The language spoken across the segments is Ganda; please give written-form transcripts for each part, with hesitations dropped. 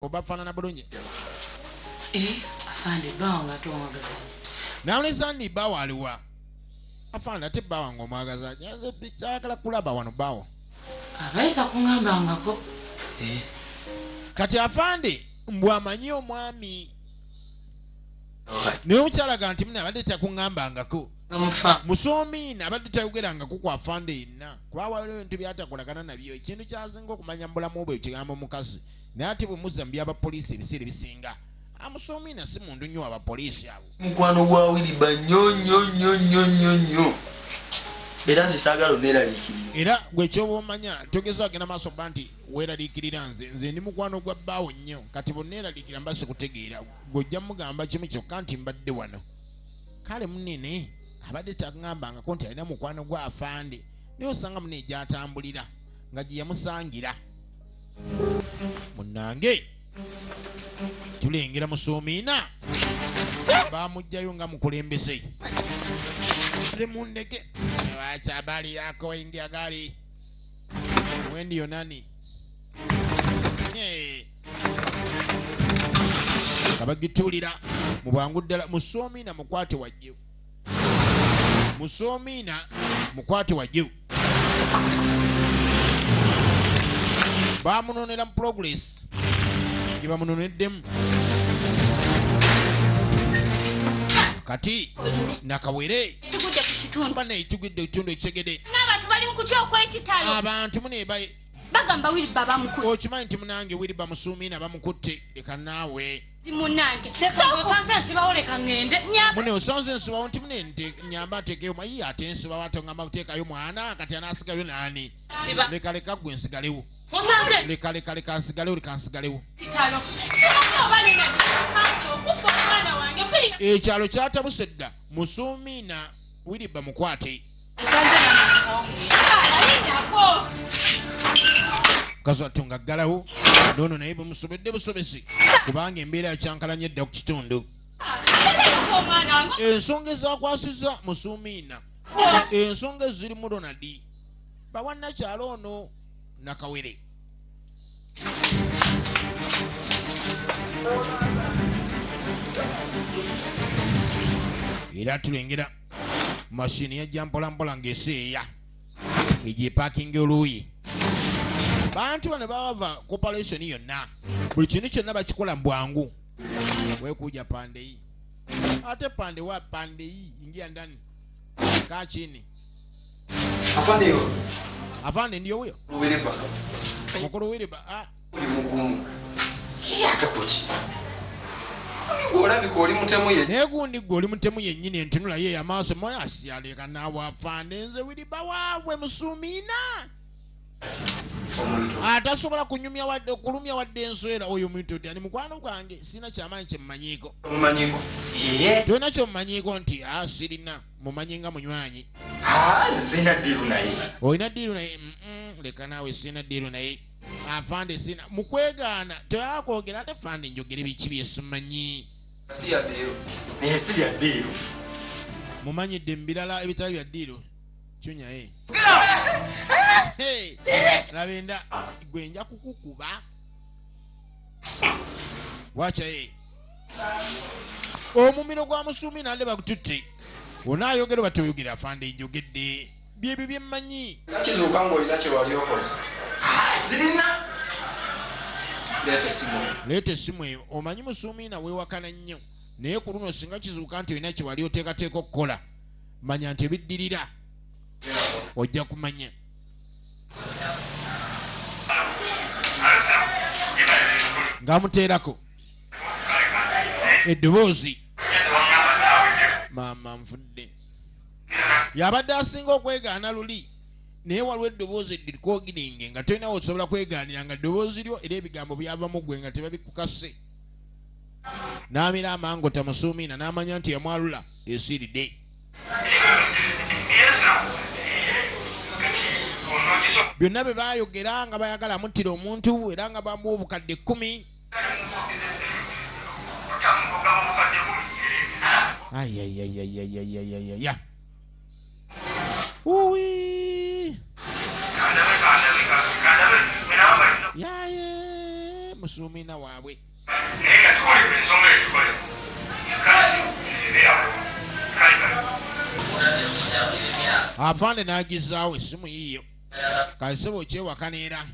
oba fanana bulungi afande bawo nga tomwagaza nawuleza ndi bawo aliwa afande ate bawo nga omwagaza kyagala kulaba wano bawo abayita kuŋŋambangako kati afande mbw amanyi omwami naye omukyalaga nti mune abadde takuŋŋambangako musoomiina abadde tayogerangako ku afande yenna kuba waliwo ebintu byatakolagana nabyo ekintu kyasinga okumanya mu bulamu bwe kigambo mukazi naye ate bwe muzza mu byabapoliisi ebiseera ebisinga amusoomiina si muntu nnyo abapoliisi abo mukwano gwa Wiriba nnyo era nze saagala oneeraliikirira era gwe kyoba omanya togeza agenda maaso bba nti weeraliikirira nze ndi mukwano gwa bbaawo nnyo kati bonneeraliikirira mba sikutegeera gweojja mugamba kimu kyokka nti mbadde wano kale munene abadde taŋŋambangako nti alina mukwano gwa afande naye osanga munne gyatambulira nga gye yamusangira munnange tulengera musoomiina bamugjayo nga mukulembeze ze mundeke wacha habari yako ingia gari wewe ndio nani kabagitulira mu bwangu ddala musoomiina mukwate wajju musoomiina mukwate wajju bamunonera mu progress gye bamunoneddemu kati nakawere bana itugidde ekitundu ekisegede n'abantu bali mu kutya okw'ekitalo abantu munebaye bagamba Wiriba bamukutte okimanyi nti munange Wiriba Musuumiina bamukutte leka naawe munange osanze ensibawo leka ngende mune osonze ensibawo nti mune nyamba ateekeyo mayi ate ensibawo ate ngamba kuteekayo mwana kati anaasigayo naani leka gwe nsigalewo leka nsigalewo leka nsigalewo ekyalo kyatabuse dda Musuumiina Wiriba mukwate kazwatunga ggalawo noono naye bumusobedde busobesi kubanga embeera yakyankalanya edda ku kitundu ensonga ezakwasiza Musuumiina ensonga ezirimu Ronald bawannakyalo ono nakawere era tulengera mashini yajja mpolampola ng'eseeya egyepakinga oluuyi bantu bano baba corporation yonna buli kintu kyonna bakikola mu bwangu wekuja pande hii ate pande wa pande hii ingia ndani kaa chini afande ndio huyo Wiriba mukuru Wiriba uli mugumu yakakoki olabika oli mutemu ye naye gundi gwe oli mutemu yennyini entunula ye amaaso moyo asyaleka naawe afande nze Wiriba waabwe Musuumiina atasobola kunyumya wadde okulumya wadde enswera oyo omuntu oti ani mukwano gwange sina kyamaanyi kyemumanyiko tolina kyomumanyiiko nti sirina mumanyi nga munywanyi sina ddiiru naye olina ddiiru naye leka naawe sina ddiiru naye afande sina mukwegaana tewakwogera ate fande njogere biki byesumanyi si ya ddiiru mumanyidde mu birala ebitali bya ddiiru kyunyaye labenda gwe nja kukukuba wachaye omumiro gwa Musuumiina nde bagututte onaayogera batoyogera afande njogedde byebyo byemmanyi kizuuka ng'olina kye wali okoze zirina leeta essimu eyo omanyi Musuumiina weewakana nnyo naye ku luno singa kizuuka nti olina kye wali oteekateeka okukola manya nti ebiddirira ojja kumanya ng'amuteerako eddoboozi maama nfudde yabadde asinga okwegaana luli naye waliwo eddoboozi eddikogiringe nga tolinawo osobola kwegaanira nga ddoboozi lyo era ebigambo byavamu ggwe nga tebabikukase n'amira amangota Musuumiina n'amanya nti yamwalula esiiridde byonna bye baayogera nga bayagala amuttira omuntu era nga bamuwa obukadde 10 ayayayayayayaya uwi yaye musuumina waabwe. Afande n'agizaawo essimu yiyo kasebo okyewakaneera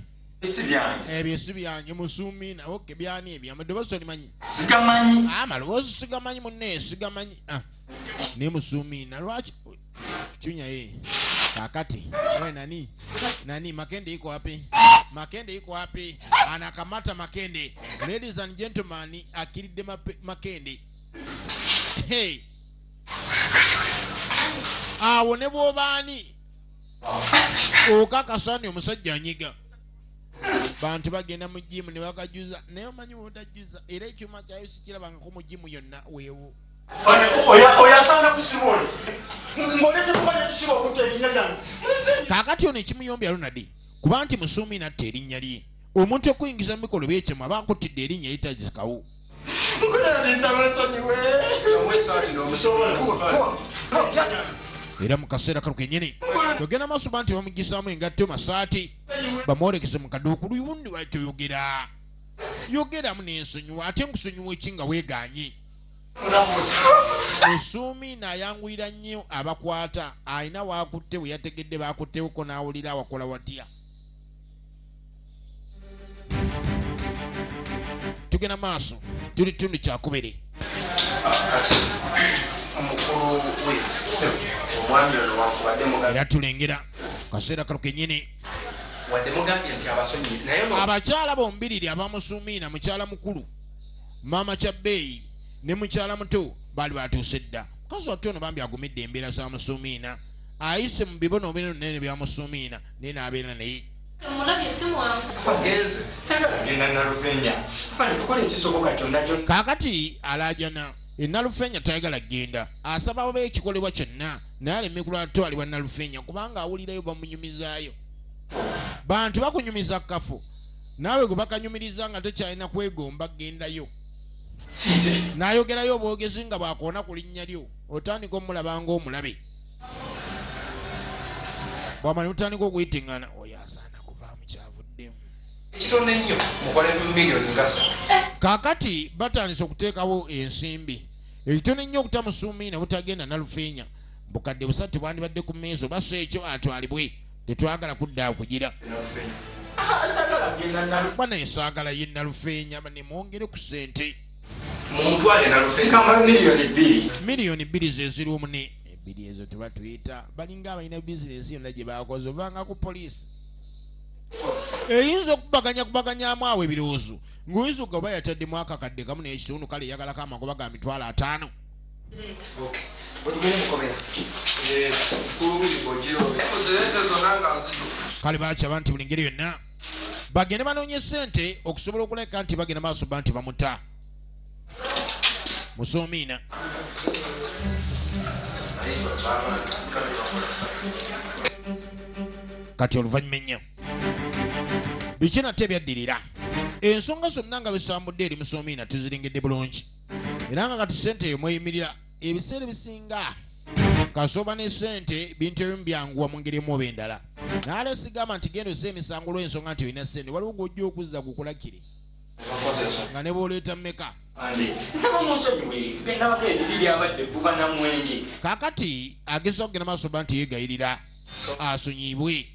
ebyo si byange musuumina oke byani ebyo amadoboozi olimanyi sigamanyi amaloboozi sigamanyi munne sigamanyi ne musuumina lwaki chunyaye kakati wewe nani Makende iko wapi anakamata Makende. Ladies and gentlemen, akilide Makende. Hey, awone bobani okakasani omusajja nyiga bantu bagenda mu gym ne bakajuza naye omanyi otajuza era ekyuma kyayo sikirabangako mu gym yonna weewo oyasanga kusimoni ngolete kumanya kisiba okunta erinnya lyange kakati ono ekimuyombya Ronald kuba nti musuumi natta erinnya lye omuntu okuyingiza mu mikolo by'ekyemu aba akuttidde erinnya eritazikawo era mu kaseera kano kennyini yogera maaso banti bamugisaamu engatto masaati bamwolekese mu kaduuku luyundi bwatyoyogera yogeramu n'ensonyiwa ate nkusonyiwa eki nga weeganye. Musuumi n'ayanguyira nnyo abakwata alina waakutte bwe yategedde baakuttewoko n'awulira awakola watya. Tugenda maaso tuli tundu kyakubiri era tulengera kaseera kano kennyini abakyala bombiriri abamusuumiina mukyala mukulu maama Kyabbeeyi ne mukyala muto baali batuuse dda. Mukazi wattu ono bambi agumidde embeera za musuumiina ayise mu bibonoobero nene bya musuumiina naye n'abeera naye kaakati alaajana Nalufeenya tayagala genda asaba ababe ekikolebwa kyonna naye aleme kulwatwalibwa Nalufeenya kubanga awulirayo bamunyumizaayo. Bantu bakunyumiza kafu naawe gwe bakanyumiriza nga tekyalina kwegomba gendayo n'ayogerayo obwogezi nga bwakoona ku linnya lyo otandika omulabanga omulabe bwamala otandika okuyitiŋŋana oyo asaana kuvaamu kyavuddemu. Kaakati batandise okuteekawo ensimbi ekitono ennyo okutamusuumiina butagenda Nalufeenya bukadde busatu bwandibadde ku mmeeza basa ekyo atwalibwe tetwagala kudda kugira bana esaagala ye Nalufeenya banemwongere ku ssente miliyoni 2 ze zirimu ne ebbiri ezo tebatuyita balinga abalina bizinesi yonna gye bakoze ovanga ku poliisi eyinza okubaganyakubaganyaamu awo ebirowoozo ng'oyinza ogaba yataddemu akakadde kamu n'ekitundu kale yagalako amagoba ga mitwalo 5. Kale bakyaba nti buli ngeri yonna bagende banoonye ssente okusobola okuleka nti bagenda maaso ba nti bamuta musuumiina. Kati oluvannyuma ennyo biki nate ebyaddirira ensonga zonna nga bisambudde eri musuumiina tuziringidde bulungi era nga kati ssente eyo mweyimirira ebiseera ebisinga kasoba ne ssente bintu ebimu byanguwa mu ngeri emu oba endala n'alesigamba nti genda ozza emisango olw'ensonga nti olina ssente waliwo g'ojja okuzza gukulakire nga ne bw'oleeta mmeka kaakati ageza okugenda maaso ba nti yeegayirira asonyibwe.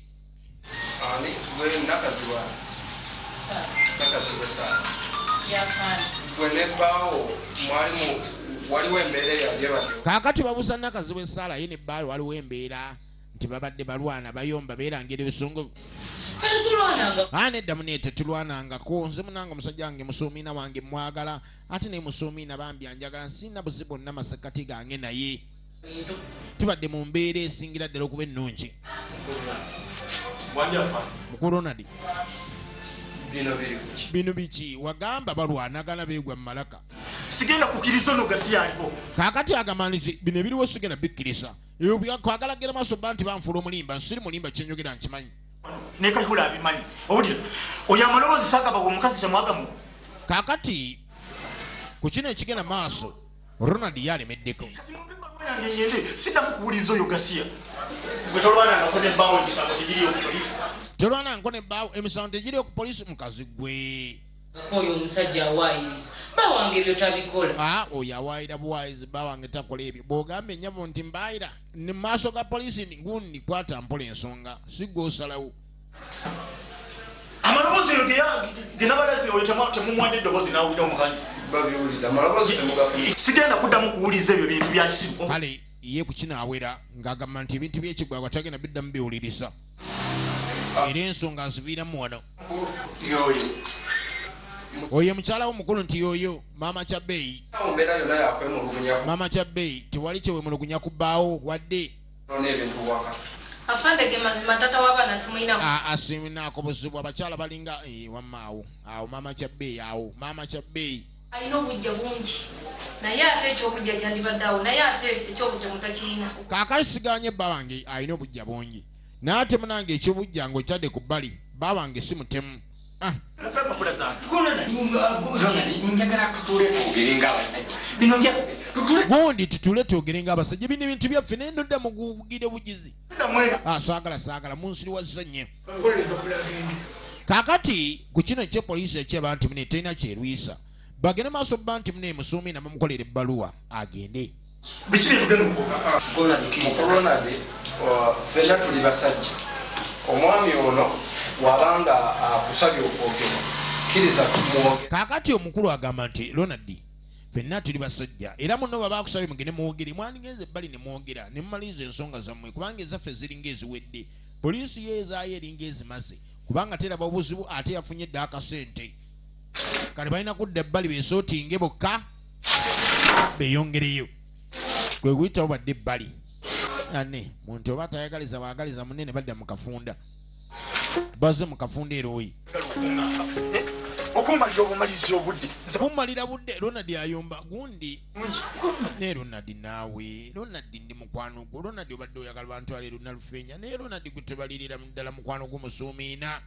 Kaakati babuuza Nakazi w'essaala ye ne bbaayo waliwo embeera nti babadde balwana bayomba beerangira ebisungu nedda mune tetulwanangako nze munanga omusajja wange musuumiina wange mwagala ate naye musuumiina bambi anjagala nsina buzi bonna masekati gange naye tubadde mu mbeera esingira ddala okuba ennungi. Mukulu Ronald bino biki wagamba balwanagana beegwa mu malaka sigenda kukkiriza ono gasi yaliwo kaakati agamanizi bino ebiriwo sigenda bikkiriza kwagala gera maaso ba nti banfuula omulimba nsiri mulimba kyenjogera nkimanyi nekayihula abimanyi owulira oyo amaloboozi saagaba omukazi kyemwagamu kaakati ku kino ekigenda maaso Ronald yalemeddeko siddamu kuwuliriza oyo gasiya gwe tolwanangako nebbaawo emisango tegiri ku poliisi tolwanangako nebbaawo emisango tegiri ku poliisi mukazi gwe oyo omusajja awaayiriza bawange ebyo tabikola oyo awaayira buwaayirizi bawange takola ebyo bw'ogamba ennyabo nti mbaayira ne mu maaso ga polisi ngundi kwata mpola ensonga si gw'osalawo amaloboozi eyo genabalazi oyo temumwadde eddoboozi n'awulira omukazi babiwulira amaloboozi temugafuna sigenda kuddamu kuwuliza ebyo bintu bya kisimu kale ye ku kinaawera ng'agamba nti ebintu by'ekigwagwa tagenda biddamu biwulirisa era ensonga aziviiramu wano oyo mukyala wo mukulu nti yoyo maama Kyabbeeyi maama Kyabbeeyi tewali kyewemulugunya kubbaawo wadde afande ge matata w'abaana simuyinamu asiminaako buzibu abakyala balinga wammaawo awo maama Kyabbeeyi awo maama Kyabbeeyi alina obujja bungi naye ate ekyobujja kyandibadde awo naye ate ekyobujja mutakirina kaakati siganye bba wange alina obujja bungi naye ate munange ekyobujja ng'okyadde ku bbali bba wange si mutemu gundi tutule twogere ng'abasajja bino ebintu byaffe naye nodda mugugire bugizi saagala munsiriwazza nnyo kaakati ku kino ekyepoliisi ekyeba nti mune terina kyerwisa bagende maaso bba nti mune musuumi nabamukolera ebbaluwa agende mukolonade fenna tuli basajja omwami ono wabanga akusabye okwogera kkiriza tumwogere kaakati omukulu agamba nti Ronald fenna tuli basajja era muno baba akusabye mugende muwogere mwandigeze ebbali ne mwogera ne mumaliza ensonga zammwe kubanga ezaffe ziringa eziwedde poliisi yeezaayo eringa ezimaze kubanga teraba obuzibu ate yafunye dda akasente kale balina kudda ebbali beesootinge bokka beeyongereyo kwe kuyitawo badde ebbali ane muntu oba tayagaliza baagaliza munene badda mu kafunda baze mu kafunda erooyi okumalira obumalizi obudde bumalira budde Ronald ayomba gundi ne Ronald naawe Ronald ndi mukwano gwo Ronald obadde oyagala bantu ale lunalufeenya naye Ronald gwe tebalirira ddala mukwano gw'omusuumiina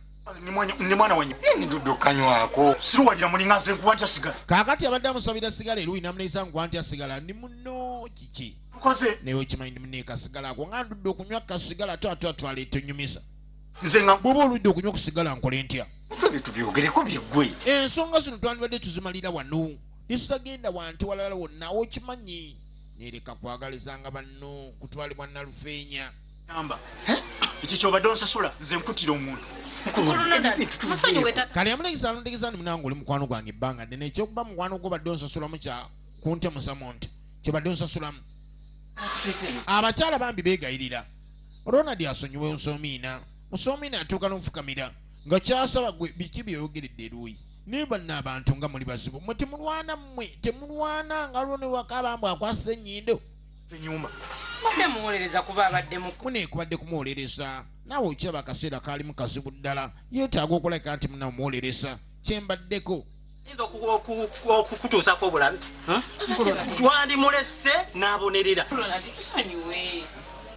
ni mwana wenyu ndudukanywako siruwalira mulinga nze nkuwantya sigala kaakati abadde amusabira sigala eruyi namunayisa nkuwantya sigala ndi muno kiki koze naye okimanyi ndi muneeka sigala ako nga ndudde okunywa kasigala ate atwala etenyumisa nze nga bw'oba oludde okunywa ku sigala nkole ntya ebintu byogereko byeggwe ensonga zino twandibadde tuzimalira wano nesitagenda wantu walala wonna okimanyi nereka kwagalizanga banno kutwalibwa nalufeenya amba ekyo kyobadde onsasula nze nkutira omuntu kale yamunegeza alondegeza ndi munange oli mukwano gwange ebbanga ddene ekyokuba mukwano gwo badde onsasulamu kya kuntemusamu nti kyobadde onsasulamu abakyala bambi beegayirira Ronald asonyiwe musomiina atuuka n'omufukamira nga kyasaba gwe biki byeyogeredde eruuyi naye banna abantu nga muli bazibu mwe temulwana mmwe temulwana nga lwo ne wakabambu akwasa ennyindo enyumba muwolereza kuba abadde muneekubadde kumuwolereza naawe okiraba akaseera kaalimu kazibu ddala yeetaaga okulabika nti munamuwolereza kyembaddeko Nzo okukutuusako obulabe twandimulese n'abonerera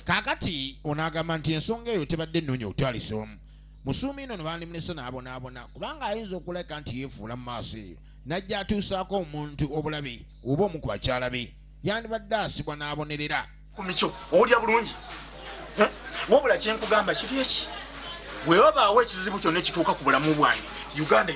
kaakati onaagamba nti ensonga eyo tebadde nnoonya otwalisa omu musuumiino ne bandimulese n'abonaabona kubanga ayinza okulabika nti yeefuula mu maaso eyo najja atuusaako omuntu obulabe oba omu ku bakyala be yandibadde asibwa n'abonerera ku mikyo owulya bulungi wabula kyenkugamba kiri eki bwe wabaawo ekizibu kyonna ekituuka ku bulamu bwange Uganda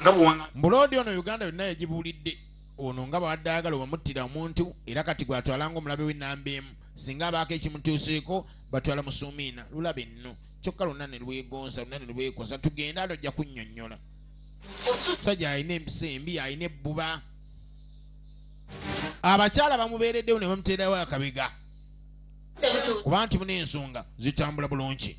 nga bwewanga mbuloodi ono Uganda yonna yagibuulidde ono nga bawadde ayagala obamuttira omuntu era kati gwatwalanga omulabe w'ennamba emu singa abaako ekimutuuseeko batwala musuumiina lulabe nno kyokka lonna ne lwegonza lonna ne lwekoza tugenda alojja kunnyonnyola sajja alina empisa embi alina ebbuba abakyala bamubeereddewo ne bamuteerawo akabega kuba nti muna ensonga zitambula bulungi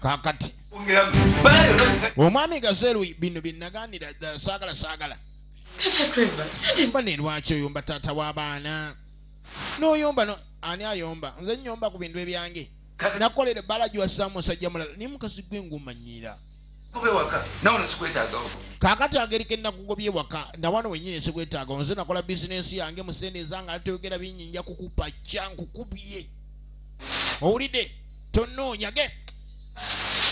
kakati omwami gaseru bino binaganira saagala mba ne lwaki oyomba taata w'abaana n'oyomba no ani ayomba nze nyomba ku bintu ebyange nakolera ebbala giwassaamu musajja mulala naye mukasi gwe ngumanyira kakati agerika enakugobye waka nawano wenyini sikwetaaga nze nakola bizinensi yange museneza nga ateyogera binyinja kukupa kya nkukubye owulidde tonnoonyage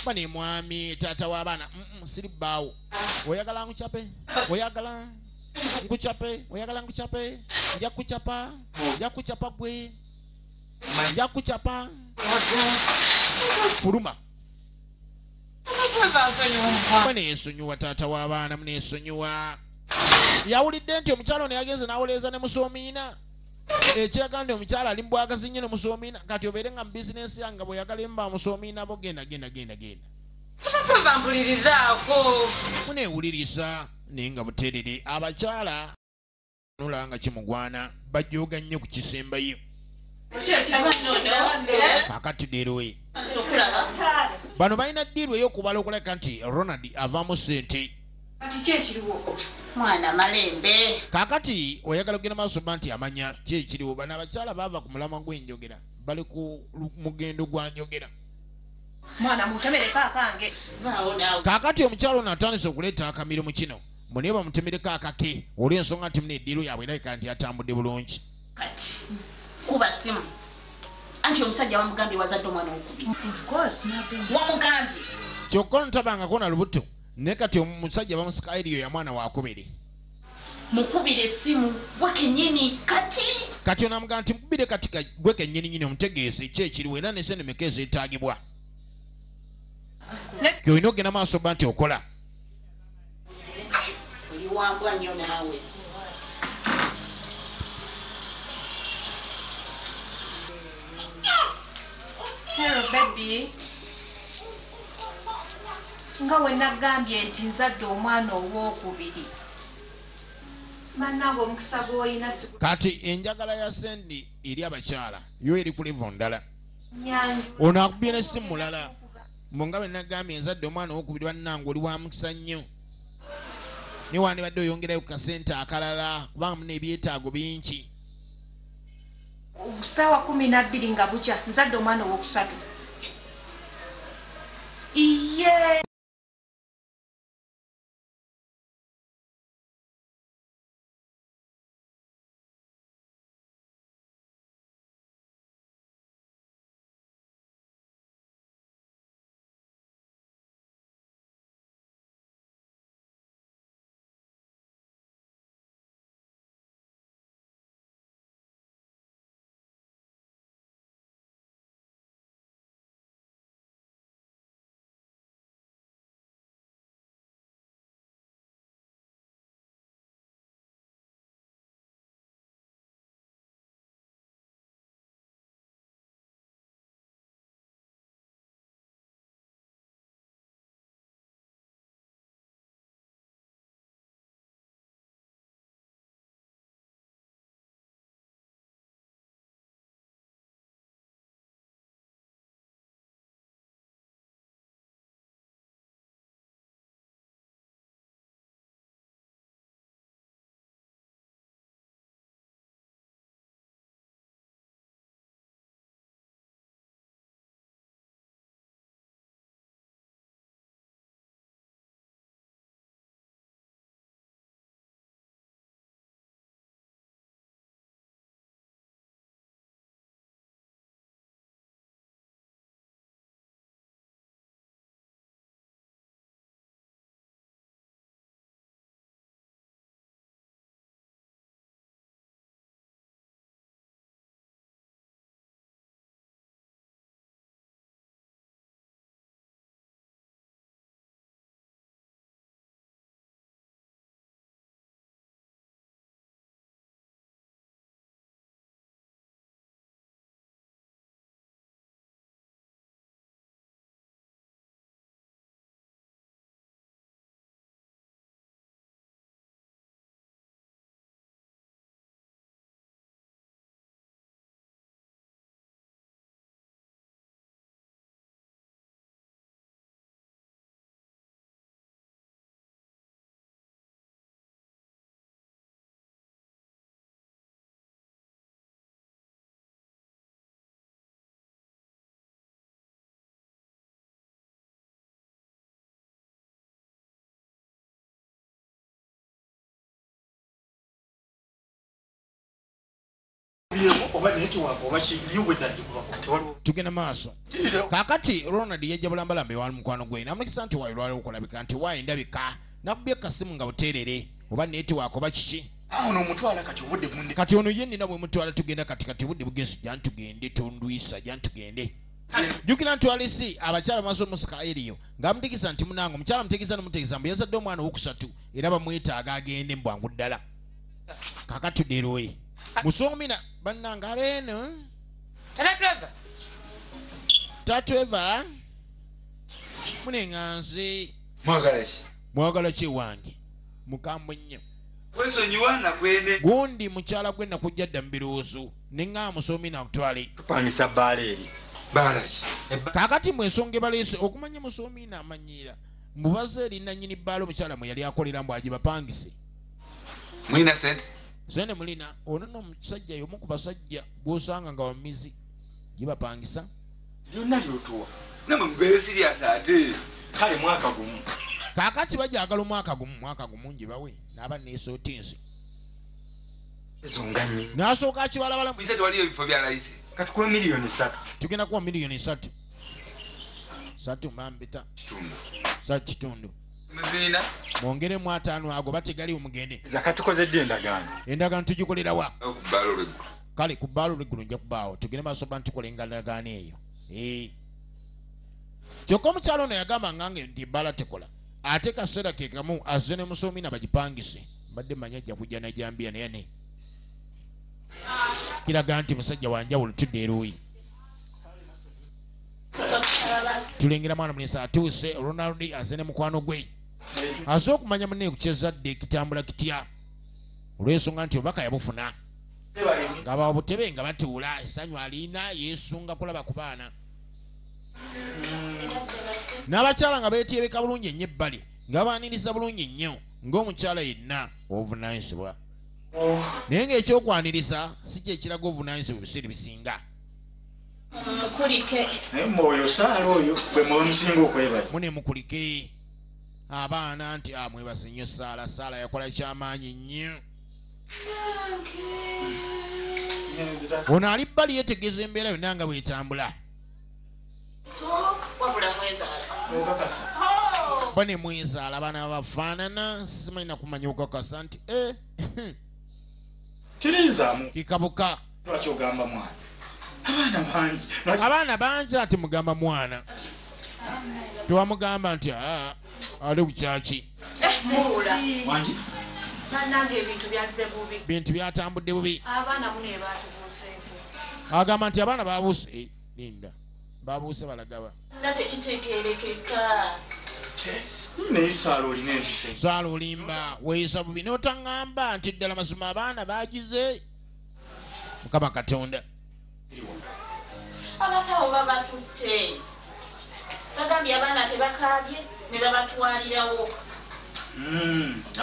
ba ne mwami taata w'abaana siri bbaawo oyagala nkucape oyagala nkucape oyagala nkucape nja kucapa gwe nja kucapa fuluma muneesonyiwa taata w'abaana muneesonyiwa yawulidde nti omukyala ono yagenze n'awoleeza ne musoomiina ekiraga nti omukyala ali mubwagazi nnyo ne musoomiina kati obeere nga mu bizinensi yange bw'oyagala emba musoomiina bo genda bampulirizaako muneewuliriza naye nga buteerere abakyala nula nga kimugwana bajooga nnyo ku kisembayo kakati deerowe bano balina ddiirwe ey'okubala okuleka nti Ronald avaamu ssente mwana malembe kakati oyagala kugenda maaso ba nti amanya ki ekiriwo bano abakyala baava ku mulamwa gw'enjogera bali ku mugendo gwa njogera mwana mutemereko akange kakati omukyala ono atandise okuleeta akamirimu kino munaye bamutemereko akake olw'ensonga nti muna eddiiro yaabwe erabika nti yatambudde bulungi kati kuba simu anti omusajja wamugambye wazadde omwana wamugambye kyokka onotabangako na lubuto naye kati omusajja bamusika eriyo ya mwana wakubiri mukubire essimu gwe kennyini kati onamugamba nti mukubire kati gwe kennyini nyini omutegeese ki ekiriwo era nesente meka ezeetaagibwa kyolina okugenda maaso ba nti okola oli wambwa nnyo naawe hello baby nga we nagambye nti nzadde omwana ow'okubiri mannange omukisa gw'olina kati enjagala ya sendi eri abakyala yo eri ku levo ndala nyanju ono akubye n'essimu mulala munga bwe nagambye nzadde omwana ow'okubiri bannange oli wa mukisa nnyo ne wandibadde oyongerayo ku kasente akalala kubanga muna ebyetaago bingi saawa 12 nga bukya nzadde omwana ow'okusatu iye oba netiwaka oba kiyubweddaji kuba tugenda maaso kakati Ronald yajja bulambalambe wali mukwano gwe namukisa nti wailwala okulabika nti waindabika nakubye kasimu nga buterere oba netiwaka oba kiki ono omutwala kati obudde bunde kati ono ye nina bwe mutwala tugenda kati budde bugenzi jantugende tondwisa jantugende jukira ntwalisi abakyala maso musika eriyo ngamutegesa nti munango omukyala mutegesa nomutegesa mbu yazadde omwana owokusatu era bamwetaaga agende mbwangu ddala kakati deroye musomina bannanga abeeno tatweva munenganze mwagala ki wange mukambwe nnyo wesonyiwana gwene gundi mukyala gwe nakujja dda mu birowoozo neŋŋaa musomina akutwale tupangisa bbaala eri baalaki kakati mwensonga ebaleese okumanya musomina amanyiira mubaze eri nannyini bbaala omukyala mwe yali akolera mbu agibapangise mulina sente sente mulina ono n'omusajja y'omu ku basajja gw'osanga nga wamizi gibapangisa byonna byotuwa namwe mubeere siriasi ate kale mwaka gumu kakati bajagala mwaka gumu njibawe n'aba neesootinsi ezonga nnyo n'asooka akibalabala bise tewaliyo ebifo bya layisi katukuwa miliyoni 3 tugenda kuwa miliyoni 3 mambita kitundu muziina mwongeremu 5 ago bategali omugende zakatukozedde endagaano tugikolera wa okubbaala olweggulu kale ku bbaala olweggulu nja kubaawo tugende maaso ba ntukola endagaano eyo kyokka omukyalo ono yagamba ngange nti bbaala tekola ate kaseera ke kamu azze ne musomina bagipangise mbadde manya ajja kujja najambiya naye ne kiraga nti musajja wanjawulo tudde eruuyi tulengera mwana mulisa atuuse Ronald azze ne mukwano gwe aze okumanya munne kukyezadde kitambula kitya olw'ensonga nti obubaka yabufuna nga babutebe nga batuula essanyu aliina yeesunga kulaba ku baana n'abakyala nga beetyebeka bulungi ennyo ebbali nga baaniriza bulungi nnyo ng'omukyala yenna obuvunanyizibwa naye ng'ekyokwaniriza si kyekiraga obuvunanyizibwa ebiseera bisinga naye mwoyo saala oyo bwe mwoyo musinga okwebaza mune mukulike abaana nti mwebaze nnyo saala yakola kyamaanyi nnyo ono ali bbali yeetegeeza embeera yonna nga bwetambula bane mwezaala abaana bafaanana simanyi nakumanya okukakasa nti kirinzaamu kikabuka lwaki ogamba mwana abaana bangi ati mugamba mwana tewamugamba nti ali bukyaki wangi bannange ebintu byazze bubi bintu byatambudde bubi abaana mune baatubuuseeko agamba nti abaana babuuse linda babuuse balagaba nate kitegeerekeka naye saala olina empise saala olimba weeyisa bubi n'otaŋŋamba nti ddala mazima abaana baagize mukama katonda abasawo babatutte bagambye abaana tebakaabye ne babatwalirawo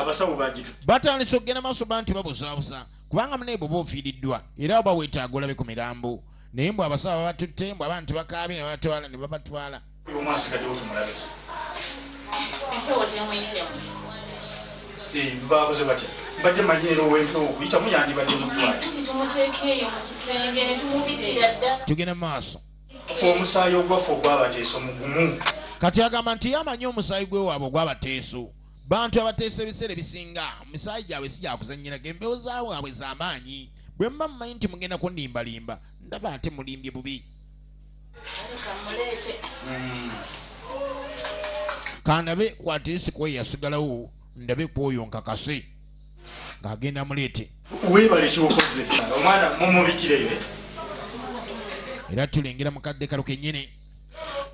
abasawo bagitu batandise okugenda maaso ba nti babuzaabuza kubanga muneebo boofiiriddwa era oba weetaaga olabe ku mirambo naye mbw abasawo babatutte mbw abaana tebakaabye ne babatwala ne babatwala omwasigaddewo tumulabe empewo zemwitemu bakoze batya mbadde manyeero ow'empewo kuyitamu yandibadde mutwala nti tumuteeka eyo mu kisenge ne tumubikira ddala tugenda maaso omusaayi ogwaffe ogwabateeso mugumu kati agamba nti yamanyi omusaayi gwe waabwe ogwabateeso bantu abateesa ebiseera ebisinga omusaayi gyabwe si gyakuzannyiraga embewo zaabwe z'amaanyi bwe mba mumanyi nti mugenda kundimbalimba ndaba ate mulimbye bubi kamuleete kandabe kwatirisi kwe yasigalawo ndabe kwoyo nkakase ng'agenda muleete weebale kyokoze omwana mumubikireyo era tulengera mukadde kalo kennyini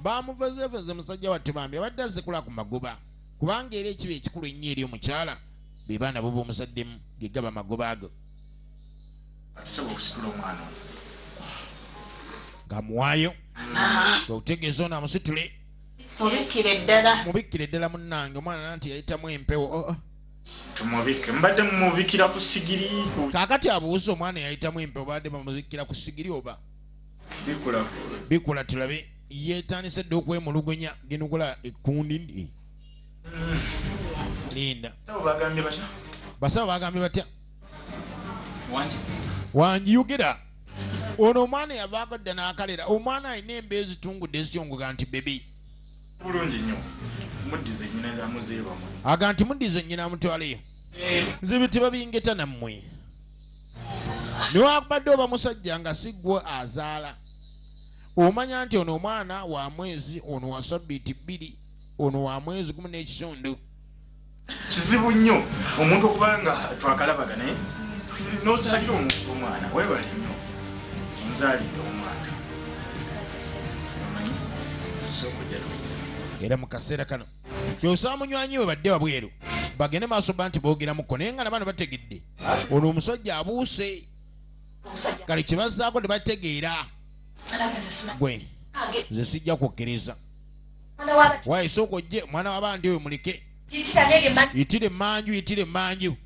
baamuvezeveze musajja wattu bambi abadde azze kula ku magoba kubanga era ekiba ekikulu ennyo eri omukyala be baana bo b'omusaddemu ge gaba magoba ago atisobola okusikula omwana ng'amuwaayo ng'okutegeeza ono amusitule mubikkire ddala munnange omwana nti yayitamu empewo tumubikke mbadde mumubikira ku sigiri kaakati abuuza omwana yayitamu empewo badde bamubikkira ku sigiri oba bikula tulabe yeetandise dde okwemulugunya genugula ekkundi linda basawo bagambye batya wangi yogera ono omwana yavaako dda n'akalera omwana alina embeera zitungudde eziyongoga nti bebi bulungi nnyo muddize nnyina zamuzeebamwe aga nti muddize nnyina amutwaleyo nzibi tebabingeta nammwe niwakubadde oba musajja nga siggwe azaala omanya nti ono omwana wa mwezi ono wa sabbiiti 2 ono wa mwezi 1 kizibu nnyo omuntu okuba nga twakalabagane n'ozaalira omuntu omwana weebale nnyo omuzaalidde omwana omanyi sokujja era mu kaseera kano kyosaba munywanyi we badde wabweru bagende maaso ba nti boogeramukko naye nga nabano bategedde ono omusajja abuuse kale kye bazzaako tebategeera gwe nze sijja kukkiriza waaye sooka ojje mwana w'abandi oyo muleke yitire emmanju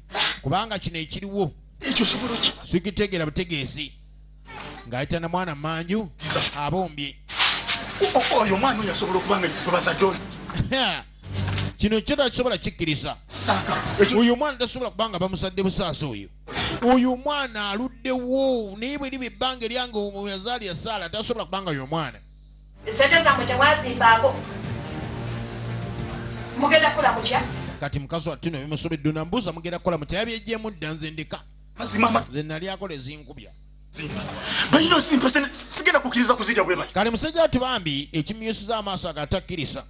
kubanga kino ekiriwo ekyo sobola ki sikitegeera butegeezi ng'ayita na mwana mmanju abombye oyo omwana oyo asobola okuba nga bazadde oyo kino kyo takisobola kikkiriza saaka oyo omwana tasobola kubanga bamusadde busaasa oyo omwana aluddewo naye bwe liba ebbanga eryange omuyazaali ya Saala tasobola kubanga oyo omwana esente zammwe temwazimbaako mugenda kukola kutya kati mukazi wattu no bimusobedde nambuuza mugenda kukola muti yabyejjeemu dda nze ndeka mazima nze nali akola ezinkubya balina osimpa sigenda kukkiriza kuzirya bwe bati kale musajja wattu bambi ekimyusiza amaaso agatakkiriza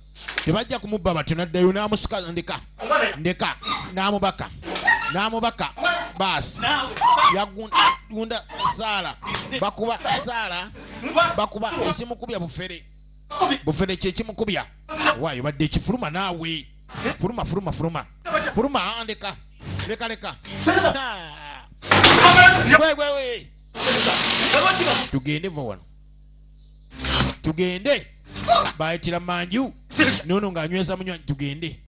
tebajja kumubba batyo naddayo n'amusika ndeka n'amubaka baasi yagunda Saala bakuba ekimukubya bufere kyekimukubya waayo badde ekifuluma naawe fuluma ndeka we tugende wano tugende bayitira manju nono ng'anyweza munywanyi tugende